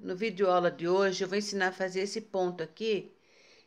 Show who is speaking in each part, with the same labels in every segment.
Speaker 1: no vídeo aula de hoje eu vou ensinar a fazer esse ponto aqui.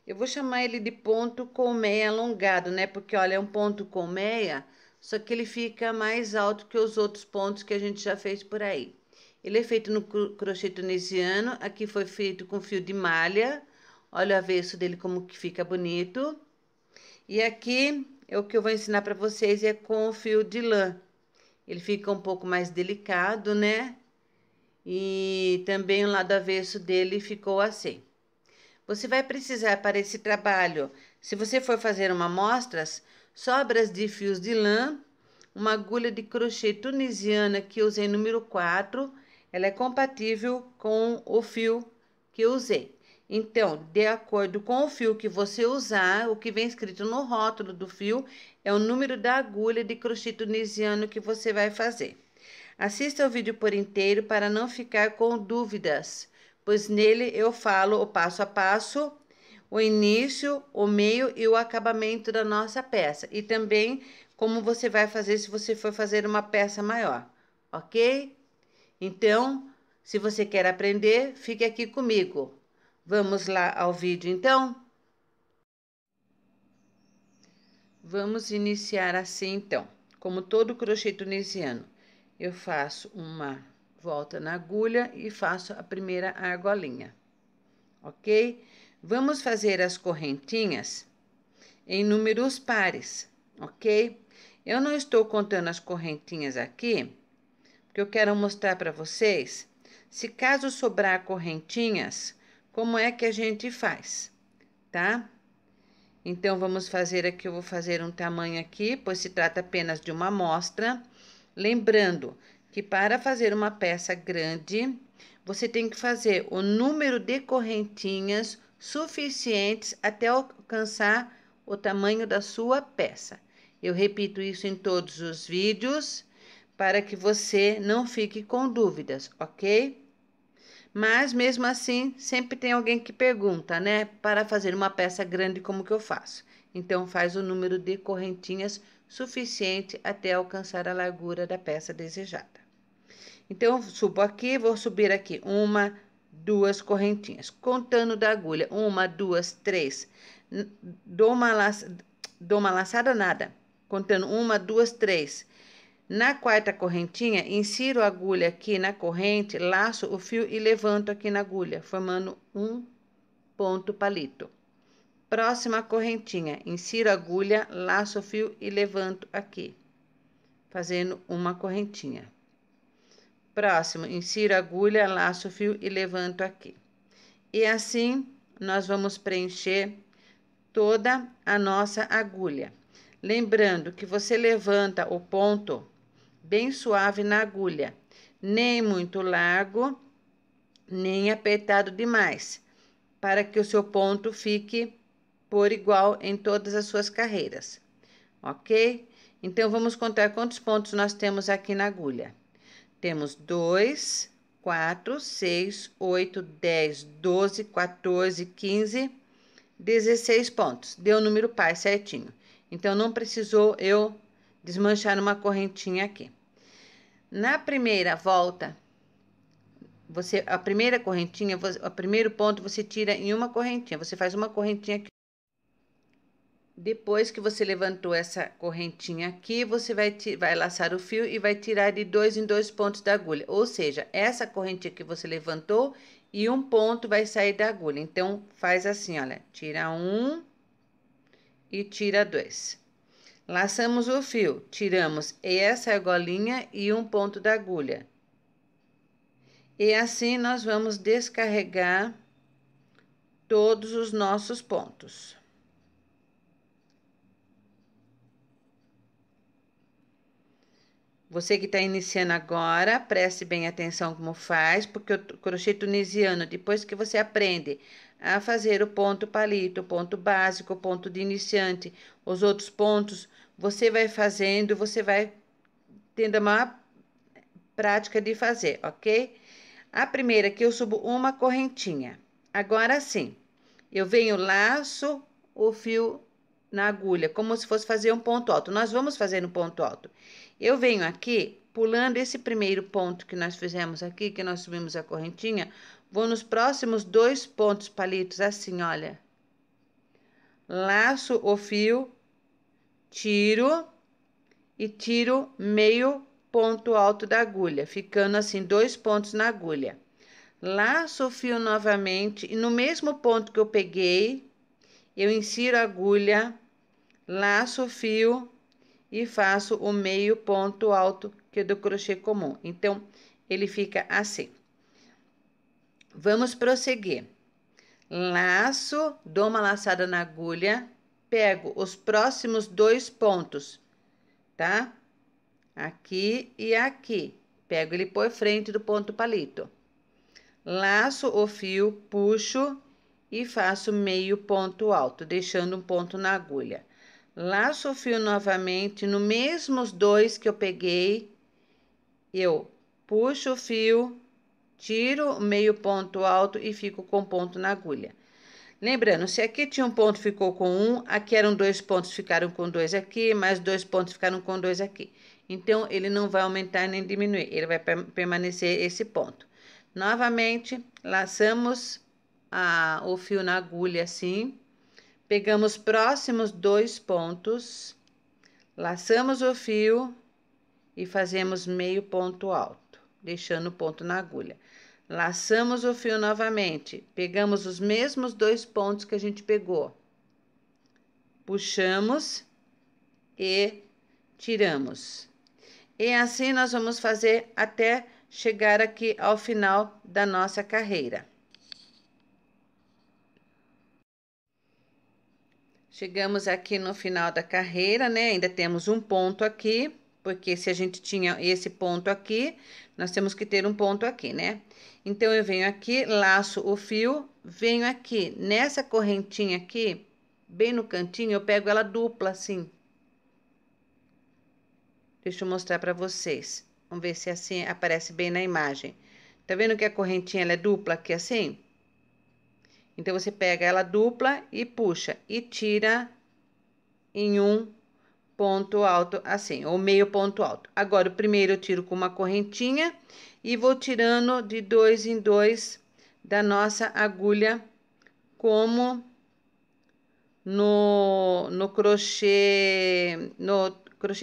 Speaker 1: Eu vou chamar ele de ponto colmeia alongado, né? Porque, olha, é um ponto colmeia, só que ele fica mais alto que os outros pontos que a gente já fez por aí. Ele é feito no crochê tunisiano, aqui foi feito com fio de malha. Olha o avesso dele como que fica bonito. E aqui é o que eu vou ensinar para vocês é com o fio de lã. Ele fica um pouco mais delicado, né? E também o lado avesso dele ficou assim. Você vai precisar para esse trabalho, se você for fazer uma amostras, sobras de fios de lã, uma agulha de crochê tunisiana que eu usei número 4, ela é compatível com o fio que eu usei. Então, de acordo com o fio que você usar, o que vem escrito no rótulo do fio é o número da agulha de crochê tunisiano que você vai fazer. Assista o vídeo por inteiro para não ficar com dúvidas, pois nele eu falo o passo a passo, o início, o meio e o acabamento da nossa peça. E também como você vai fazer se você for fazer uma peça maior, ok? Então, se você quer aprender, fique aqui comigo. Vamos lá ao vídeo, então? Vamos iniciar assim, então. Como todo crochê tunisiano, eu faço uma volta na agulha e faço a primeira argolinha, ok? Vamos fazer as correntinhas em números pares, ok? Eu não estou contando as correntinhas aqui, porque eu quero mostrar para vocês, se caso sobrar correntinhas, como é que a gente faz, tá? Então, vamos fazer aqui, eu vou fazer um tamanho aqui, pois se trata apenas de uma amostra. Lembrando que para fazer uma peça grande, você tem que fazer o número de correntinhas suficientes até alcançar o tamanho da sua peça. Eu repito isso em todos os vídeos, para que você não fique com dúvidas, ok? Mas, mesmo assim, sempre tem alguém que pergunta, né? Para fazer uma peça grande, como que eu faço? Então, faz o número de correntinhas suficiente até alcançar a largura da peça desejada. Então, eu subo aqui, vou subir aqui uma, duas correntinhas. Contando da agulha, uma, duas, três. Dou uma laçada, nada. Contando uma, duas, três. Na quarta correntinha, insiro a agulha aqui na corrente, laço o fio e levanto aqui na agulha, formando um ponto palito. Próxima correntinha, insiro a agulha, laço o fio e levanto aqui, fazendo uma correntinha. Próximo, insiro a agulha, laço o fio e levanto aqui. E assim, nós vamos preencher toda a nossa agulha. Lembrando que você levanta o ponto bem suave na agulha, nem muito largo, nem apertado demais, para que o seu ponto fique por igual em todas as suas carreiras, ok? Então, vamos contar quantos pontos nós temos aqui na agulha. Temos 2, 4, 6, 8, 10, 12, 14, 15, 16 pontos. Deu o número par certinho. Então, não precisou eu desmanchar uma correntinha aqui. Na primeira volta, a primeira correntinha, o primeiro ponto você tira em uma correntinha. Você faz uma correntinha aqui. Depois que você levantou essa correntinha aqui, você vai laçar o fio e vai tirar de 2 em 2 pontos da agulha. Ou seja, essa correntinha que você levantou e um ponto vai sair da agulha. Então, faz assim, olha, tira um e tira 2. Laçamos o fio, tiramos essa argolinha e um ponto da agulha. E assim nós vamos descarregar todos os nossos pontos. Você que está iniciando agora, preste bem atenção como faz, porque o crochê tunisiano, depois que você aprende a fazer o ponto palito, o ponto básico, o ponto de iniciante, os outros pontos, você vai fazendo, você vai tendo a maior prática de fazer, ok? A primeira aqui eu subo uma correntinha. Agora sim, eu venho laço o fio na agulha, como se fosse fazer um ponto alto. Nós vamos fazer um ponto alto. Eu venho aqui pulando esse primeiro ponto que nós fizemos aqui, que nós subimos a correntinha, vou nos próximos 2 pontos palitos assim, olha. Laço o fio, tiro e tiro meio ponto alto da agulha, ficando assim 2 pontos na agulha. Laço o fio novamente e no mesmo ponto que eu peguei, eu insiro a agulha, laço o fio e faço o meio ponto alto que é do crochê comum. Então, ele fica assim. Vamos prosseguir. Laço, dou uma laçada na agulha, pego os próximos 2 pontos, tá? Aqui e aqui. Pego ele por frente do ponto palito. Laço o fio, puxo e faço meio ponto alto, deixando um ponto na agulha. Laço o fio novamente, no mesmos 2 que eu peguei, eu puxo o fio, tiro meio ponto alto e fico com ponto na agulha. Lembrando, se aqui tinha um ponto, ficou com 1, aqui eram 2 pontos, ficaram com 2 aqui, mais 2 pontos ficaram com 2 aqui. Então, ele não vai aumentar nem diminuir, ele vai permanecer esse ponto. Novamente, laçamos o fio na agulha assim, pegamos próximos 2 pontos, laçamos o fio e fazemos meio ponto alto, deixando o ponto na agulha. Laçamos o fio novamente, pegamos os mesmos 2 pontos que a gente pegou, puxamos e tiramos. E assim nós vamos fazer até chegar aqui ao final da nossa carreira. Chegamos aqui no final da carreira, né? Ainda temos um ponto aqui, porque se a gente tinha esse ponto aqui, nós temos que ter um ponto aqui, né? Então, eu venho aqui, laço o fio, venho aqui, nessa correntinha aqui, bem no cantinho, eu pego ela dupla, assim. Deixa eu mostrar pra vocês. Vamos ver se assim aparece bem na imagem. Tá vendo que a correntinha, ela é dupla aqui, assim? Então, você pega ela dupla e puxa, e tira em um ponto alto assim, ou meio ponto alto. Agora, o primeiro eu tiro com uma correntinha e vou tirando de 2 em 2 da nossa agulha, como no crochê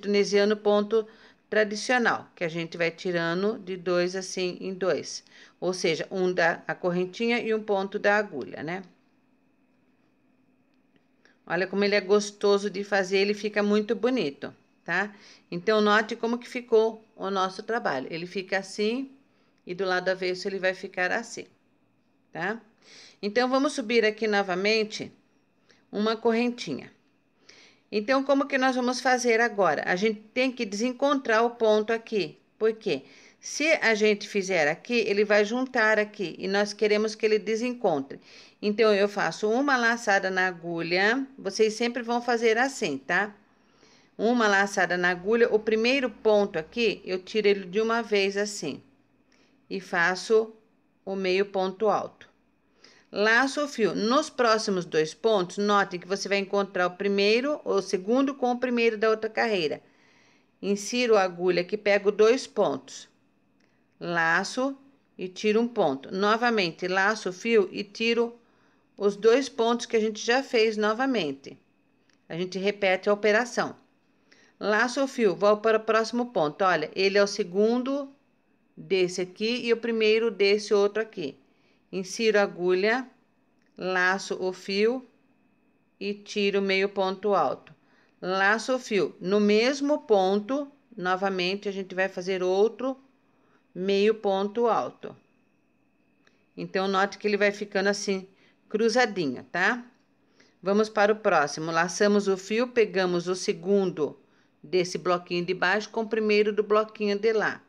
Speaker 1: tunisiano ponto tradicional, que a gente vai tirando de 2 assim em 2. Ou seja, um da correntinha e um ponto da agulha, né? Olha como ele é gostoso de fazer, ele fica muito bonito, tá? Então, note como que ficou o nosso trabalho. Ele fica assim e do lado avesso ele vai ficar assim, tá? Então, vamos subir aqui novamente uma correntinha. Então, como que nós vamos fazer agora? A gente tem que desencontrar o ponto aqui. Por quê? Se a gente fizer aqui, ele vai juntar aqui e nós queremos que ele desencontre. Então, eu faço uma laçada na agulha, vocês sempre vão fazer assim, tá? Uma laçada na agulha, o primeiro ponto aqui, eu tiro ele de uma vez assim e faço o meio ponto alto. Laço o fio. Nos próximos 2 pontos, notem que você vai encontrar o primeiro ou o segundo com o primeiro da outra carreira. Insiro a agulha aqui, pego 2 pontos. Laço e tiro um ponto. Novamente, laço o fio e tiro os 2 pontos que a gente já fez novamente. A gente repete a operação. Laço o fio, vou para o próximo ponto. Olha, ele é o segundo desse aqui e o primeiro desse outro aqui. Insiro a agulha, laço o fio e tiro meio ponto alto. Laço o fio. No mesmo ponto, novamente, a gente vai fazer outro meio ponto alto. Então, note que ele vai ficando assim, cruzadinho, tá? Vamos para o próximo. Laçamos o fio, pegamos o segundo desse bloquinho de baixo com o primeiro do bloquinho de lá.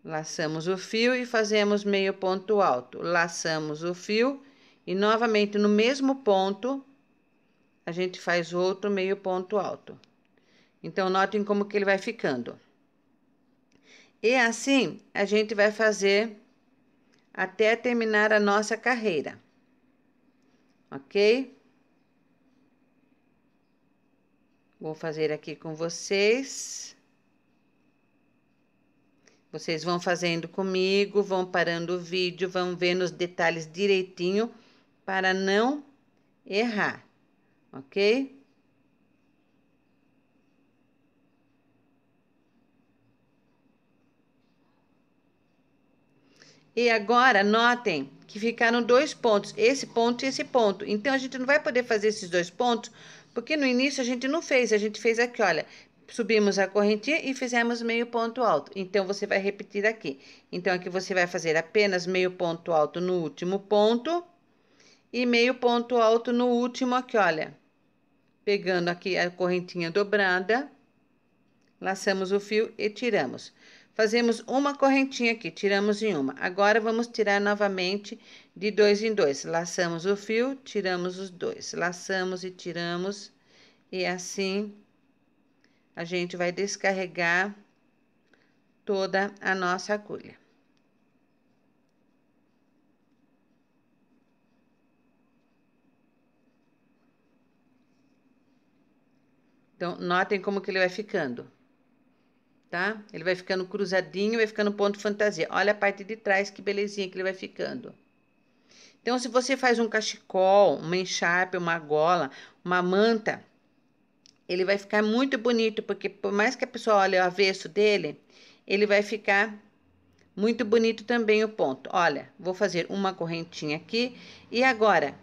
Speaker 1: Laçamos o fio e fazemos meio ponto alto. Laçamos o fio e novamente no mesmo ponto a gente faz outro meio ponto alto. Então, notem como que ele vai ficando. E assim, a gente vai fazer até terminar a nossa carreira. Ok? Vou fazer aqui com vocês. Vocês vão fazendo comigo, vão parando o vídeo, vão vendo os detalhes direitinho para não errar, ok? E agora, notem que ficaram 2 pontos, esse ponto e esse ponto. Então, a gente não vai poder fazer esses 2 pontos, porque no início a gente não fez. A gente fez aqui, olha, subimos a correntinha e fizemos meio ponto alto. Então, você vai repetir aqui. Então, aqui você vai fazer apenas meio ponto alto no último ponto e meio ponto alto no último aqui, olha. Pegando aqui a correntinha dobrada, laçamos o fio e tiramos. Fazemos uma correntinha aqui, tiramos em uma. Agora, vamos tirar novamente de 2 em 2. Laçamos o fio, tiramos os 2. Laçamos e tiramos. E assim, a gente vai descarregar toda a nossa agulha. Então, notem como que ele vai ficando, tá? Ele vai ficando cruzadinho, vai ficando ponto fantasia. Olha a parte de trás, que belezinha que ele vai ficando. Então, se você faz um cachecol, uma encharpe, uma gola, uma manta, ele vai ficar muito bonito, porque por mais que a pessoa olhe o avesso dele, ele vai ficar muito bonito também o ponto. Olha, vou fazer uma correntinha aqui. E agora,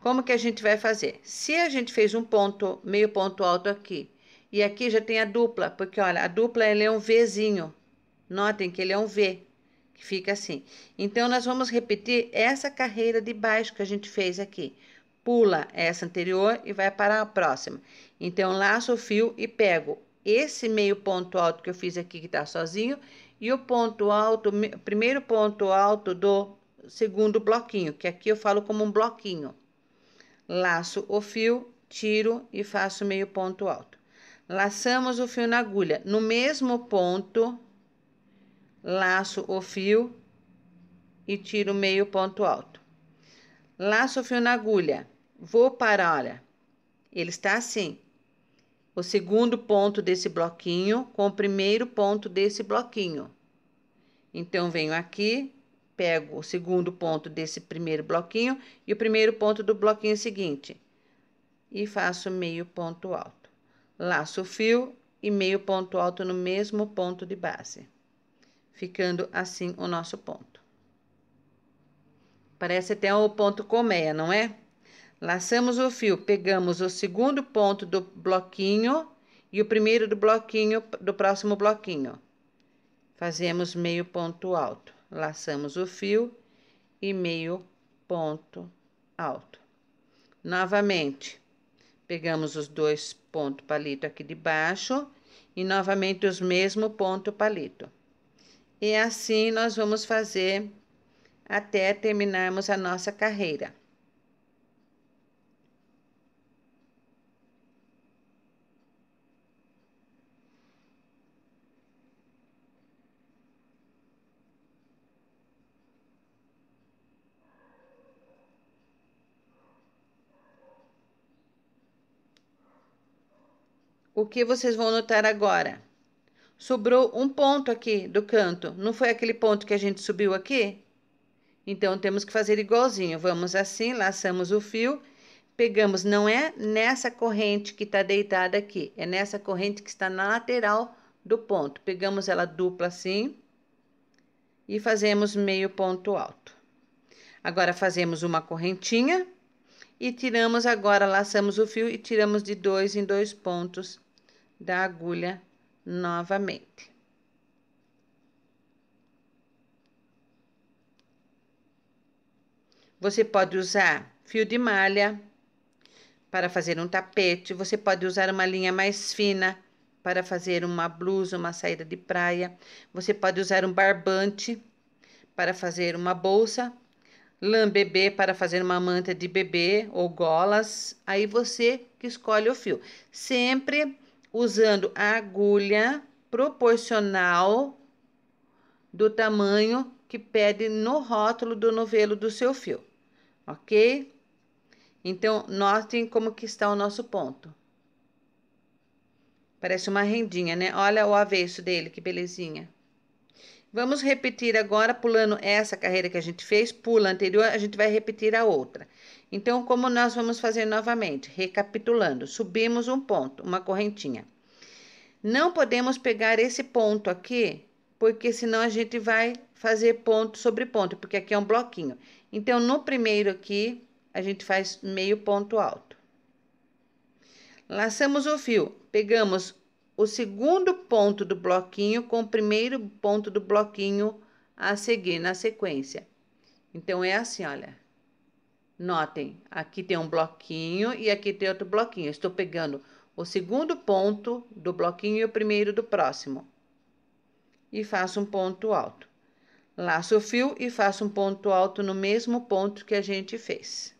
Speaker 1: como que a gente vai fazer? Se a gente fez um ponto, meio ponto alto aqui, e aqui já tem a dupla, porque olha, a dupla ele é um Vzinho. Notem que ele é um V, que fica assim. Então, nós vamos repetir essa carreira de baixo que a gente fez aqui. Pula essa anterior e vai para a próxima. Então, laço o fio e pego esse meio ponto alto que eu fiz aqui, que tá sozinho, e o ponto alto, primeiro ponto alto do segundo bloquinho, que aqui eu falo como um bloquinho. Laço o fio, tiro e faço meio ponto alto. Laçamos o fio na agulha. No mesmo ponto, laço o fio e tiro meio ponto alto. Laço o fio na agulha. Vou para, olha, ele está assim. O segundo ponto desse bloquinho com o primeiro ponto desse bloquinho. Então, venho aqui, pego o segundo ponto desse primeiro bloquinho e o primeiro ponto do bloquinho seguinte. E faço meio ponto alto. Laço o fio e meio ponto alto no mesmo ponto de base. Ficando assim o nosso ponto. Parece até o ponto colmeia, não é? Laçamos o fio, pegamos o segundo ponto do bloquinho e o primeiro do bloquinho, do próximo bloquinho. Fazemos meio ponto alto. Laçamos o fio e meio ponto alto. Novamente, pegamos os 2 pontos palito aqui de baixo e novamente os mesmos ponto palito. E assim nós vamos fazer até terminarmos a nossa carreira. O que vocês vão notar agora? Sobrou um ponto aqui do canto. Não foi aquele ponto que a gente subiu aqui? Então, temos que fazer igualzinho. Vamos assim, laçamos o fio, pegamos, não é nessa corrente que está deitada aqui, é nessa corrente que está na lateral do ponto. Pegamos ela dupla assim e fazemos meio ponto alto. Agora, fazemos uma correntinha e tiramos agora, laçamos o fio e tiramos de 2 em 2 pontos da agulha novamente. Você pode usar fio de malha para fazer um tapete, você pode usar uma linha mais fina para fazer uma blusa, uma saída de praia, você pode usar um barbante para fazer uma bolsa, lã bebê para fazer uma manta de bebê ou golas, aí você que escolhe o fio. Sempre usando a agulha proporcional do tamanho que pede no rótulo do novelo do seu fio, ok? Então, notem como que está o nosso ponto. Parece uma rendinha, né? Olha o avesso dele, que belezinha. Vamos repetir agora, pulando essa carreira que a gente fez, pula a anterior, a gente vai repetir a outra. Então, como nós vamos fazer novamente? Recapitulando, subimos um ponto, uma correntinha. Não podemos pegar esse ponto aqui, porque senão a gente vai fazer ponto sobre ponto, porque aqui é um bloquinho. Então, no primeiro aqui, a gente faz meio ponto alto. Laçamos o fio, pegamos o segundo ponto do bloquinho com o primeiro ponto do bloquinho a seguir na sequência. Então, é assim, olha. Notem, aqui tem um bloquinho e aqui tem outro bloquinho. Estou pegando o segundo ponto do bloquinho e o primeiro do próximo. E faço um ponto alto. Laço o fio e faço um ponto alto no mesmo ponto que a gente fez.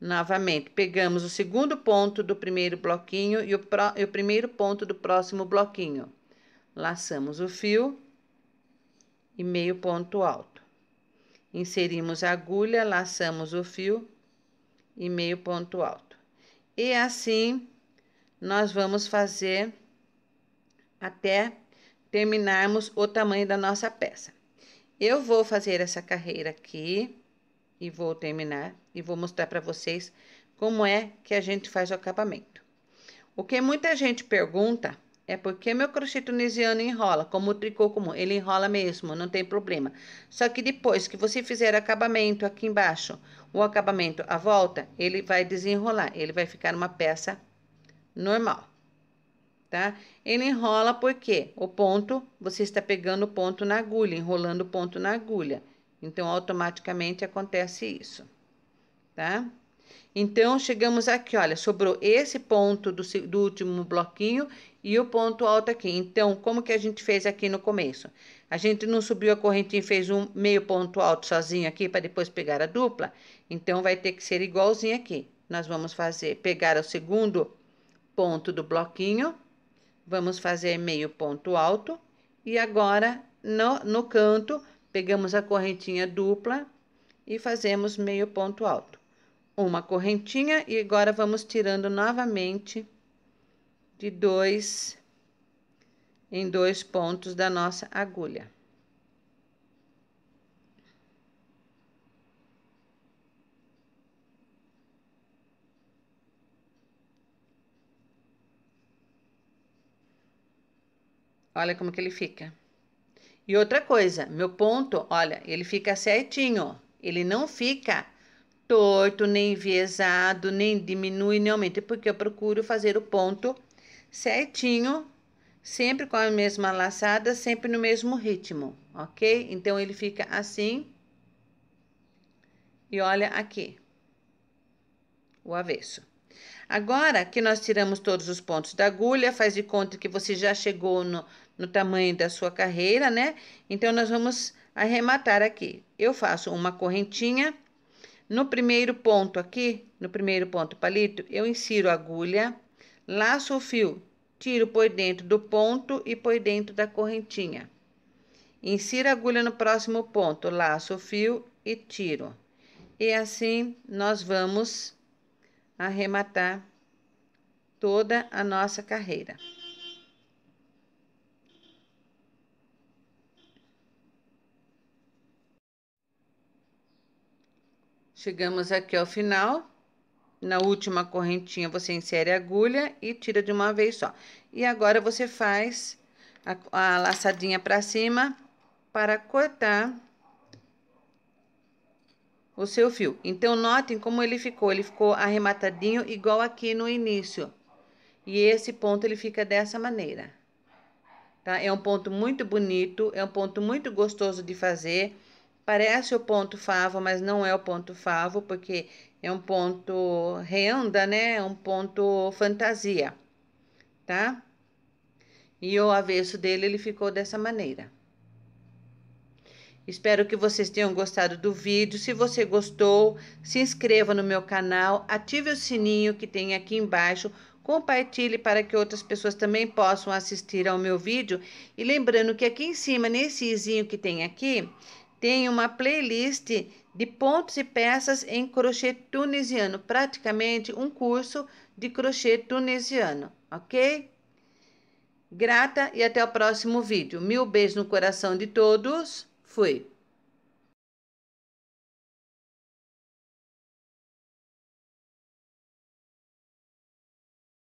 Speaker 1: Novamente, pegamos o segundo ponto do primeiro bloquinho e o primeiro ponto do próximo bloquinho. Laçamos o fio e meio ponto alto. Inserimos a agulha, laçamos o fio e meio ponto alto. E assim, nós vamos fazer até terminarmos o tamanho da nossa peça. Eu vou fazer essa carreira aqui e vou terminar e vou mostrar para vocês como é que a gente faz o acabamento. O que muita gente pergunta é por que meu crochê tunisiano enrola, como o tricô comum. Ele enrola mesmo, não tem problema. Só que depois que você fizer o acabamento aqui embaixo, o acabamento à volta, ele vai desenrolar, ele vai ficar uma peça normal, tá? Ele enrola porque o ponto, você está pegando o ponto na agulha, enrolando o ponto na agulha. Então, automaticamente acontece isso, tá? Então, chegamos aqui, olha, sobrou esse ponto do último bloquinho e o ponto alto aqui. Então, como que a gente fez aqui no começo? A gente não subiu a correntinha e fez um meio ponto alto sozinho aqui para depois pegar a dupla? Então, vai ter que ser igualzinho aqui. Nós vamos pegar o segundo ponto do bloquinho, vamos fazer meio ponto alto e agora no canto pegamos a correntinha dupla e fazemos meio ponto alto. Uma correntinha e agora vamos tirando novamente de dois em dois pontos da nossa agulha. Olha como que ele fica. E outra coisa, meu ponto, olha, ele fica certinho, ele não fica torto, nem enviesado, nem diminui, nem aumenta, porque eu procuro fazer o ponto certinho, sempre com a mesma laçada, sempre no mesmo ritmo, ok? Então, ele fica assim. E olha aqui, o avesso. Agora que nós tiramos todos os pontos da agulha, faz de conta que você já chegou no tamanho da sua carreira, né? Então, nós vamos arrematar aqui. Eu faço uma correntinha. No primeiro ponto aqui, no primeiro ponto palito, eu insiro a agulha, laço o fio, tiro por dentro do ponto e por dentro da correntinha. Insiro a agulha no próximo ponto, laço o fio e tiro. E assim, nós vamos arrematar toda a nossa carreira. Chegamos aqui ao final. Na última correntinha, você insere a agulha e tira de uma vez só. E agora, você faz a laçadinha pra cima para cortar o seu fio. Então, notem como ele ficou arrematadinho igual aqui no início. E esse ponto, ele fica dessa maneira, tá? É um ponto muito bonito, é um ponto muito gostoso de fazer. Parece o ponto favo, mas não é o ponto favo, porque é um ponto renda, né? É um ponto fantasia, tá? E o avesso dele, ele ficou dessa maneira. Espero que vocês tenham gostado do vídeo. Se você gostou, se inscreva no meu canal, ative o sininho que tem aqui embaixo, compartilhe para que outras pessoas também possam assistir ao meu vídeo. E lembrando que aqui em cima, nesse izinho que tem aqui, tem uma playlist de pontos e peças em crochê tunisiano, praticamente um curso de crochê tunisiano, ok? Grata e até o próximo vídeo. Mil beijos no coração de todos. Fui!